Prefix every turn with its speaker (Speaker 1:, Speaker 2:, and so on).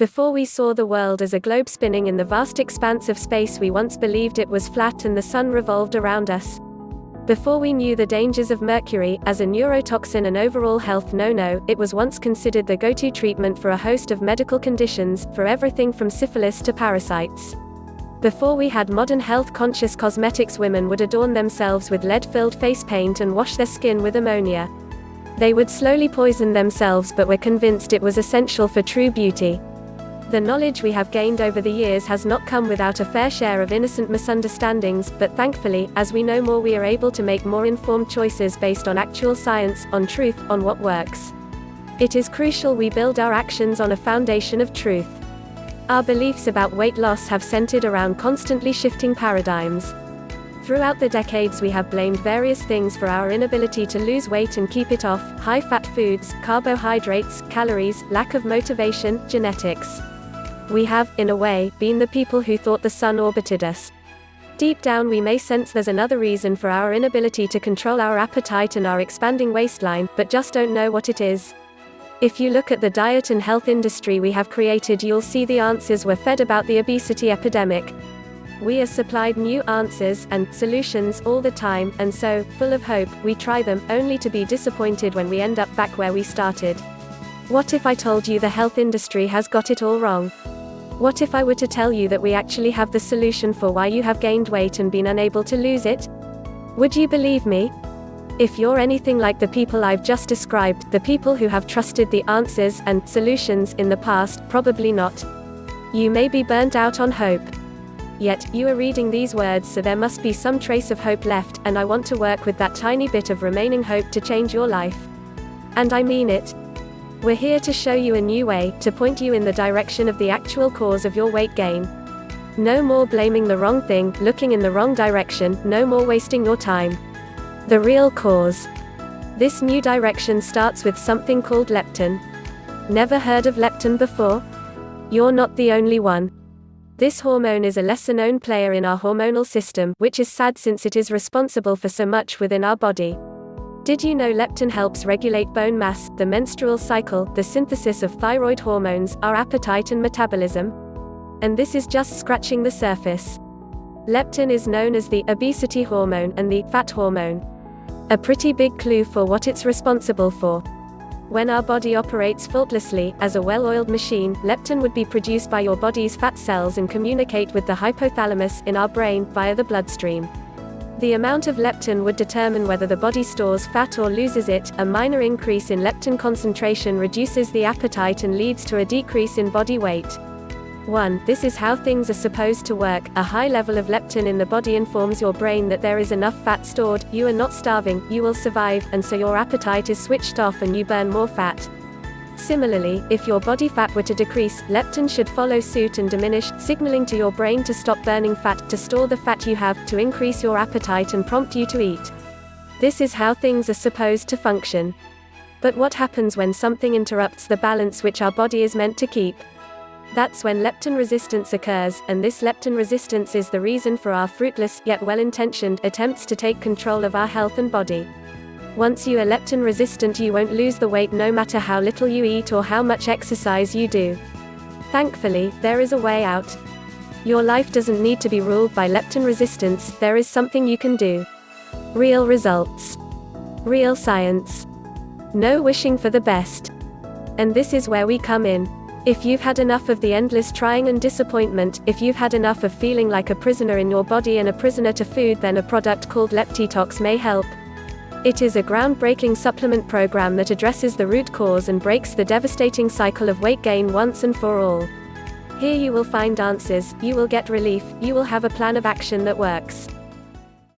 Speaker 1: Before we saw the world as a globe spinning in the vast expanse of space, we once believed it was flat and the sun revolved around us. Before we knew the dangers of mercury, as a neurotoxin and overall health no-no, it was once considered the go-to treatment for a host of medical conditions, for everything from syphilis to parasites. Before we had modern health-conscious cosmetics, women would adorn themselves with lead-filled face paint and wash their skin with ammonia. They would slowly poison themselves, but were convinced it was essential for true beauty. The knowledge we have gained over the years has not come without a fair share of innocent misunderstandings, but thankfully, as we know more, we are able to make more informed choices based on actual science, on truth, on what works. It is crucial we build our actions on a foundation of truth. Our beliefs about weight loss have centered around constantly shifting paradigms. Throughout the decades, we have blamed various things for our inability to lose weight and keep it off: high-fat foods, carbohydrates, calories, lack of motivation, genetics. We have, in a way, been the people who thought the sun orbited us. Deep down, we may sense there's another reason for our inability to control our appetite and our expanding waistline, but just don't know what it is. If you look at the diet and health industry we have created, you'll see the answers we're fed about the obesity epidemic. We are supplied new answers and solutions all the time, and so, full of hope, we try them, only to be disappointed when we end up back where we started. What if I told you the health industry has got it all wrong? What if I were to tell you that we actually have the solution for why you have gained weight and been unable to lose it? Would you believe me? If you're anything like the people I've just described, the people who have trusted the answers and solutions in the past, probably not. You may be burnt out on hope. Yet, you are reading these words, so there must be some trace of hope left, and I want to work with that tiny bit of remaining hope to change your life. And I mean it. We're here to show you a new way, to point you in the direction of the actual cause of your weight gain. No more blaming the wrong thing, looking in the wrong direction, no more wasting your time. The real cause. This new direction starts with something called leptin. Never heard of leptin before? You're not the only one. This hormone is a lesser-known player in our hormonal system, which is sad since it is responsible for so much within our body. Did you know leptin helps regulate bone mass, the menstrual cycle, the synthesis of thyroid hormones, our appetite and metabolism? And this is just scratching the surface. Leptin is known as the obesity hormone and the fat hormone. A pretty big clue for what it's responsible for. When our body operates faultlessly, as a well-oiled machine, leptin would be produced by your body's fat cells and communicate with the hypothalamus in our brain via the bloodstream. The amount of leptin would determine whether the body stores fat or loses it. A minor increase in leptin concentration reduces the appetite and leads to a decrease in body weight. 1. This is how things are supposed to work. A high level of leptin in the body informs your brain that there is enough fat stored, you are not starving, you will survive, and so your appetite is switched off and you burn more fat. Similarly, if your body fat were to decrease, leptin should follow suit and diminish, signaling to your brain to stop burning fat, to store the fat you have, to increase your appetite and prompt you to eat. This is how things are supposed to function. But what happens when something interrupts the balance which our body is meant to keep? That's when leptin resistance occurs, and this leptin resistance is the reason for our fruitless, yet well-intentioned, attempts to take control of our health and body. Once you are leptin resistant, you won't lose the weight no matter how little you eat or how much exercise you do. Thankfully, there is a way out. Your life doesn't need to be ruled by leptin resistance, there is something you can do. Real results. Real science. No wishing for the best. And this is where we come in. If you've had enough of the endless trying and disappointment, if you've had enough of feeling like a prisoner in your body and a prisoner to food, then a product called Leptitox may help. It is a groundbreaking supplement program that addresses the root cause and breaks the devastating cycle of weight gain once and for all. Here you will find answers, you will get relief, you will have a plan of action that works.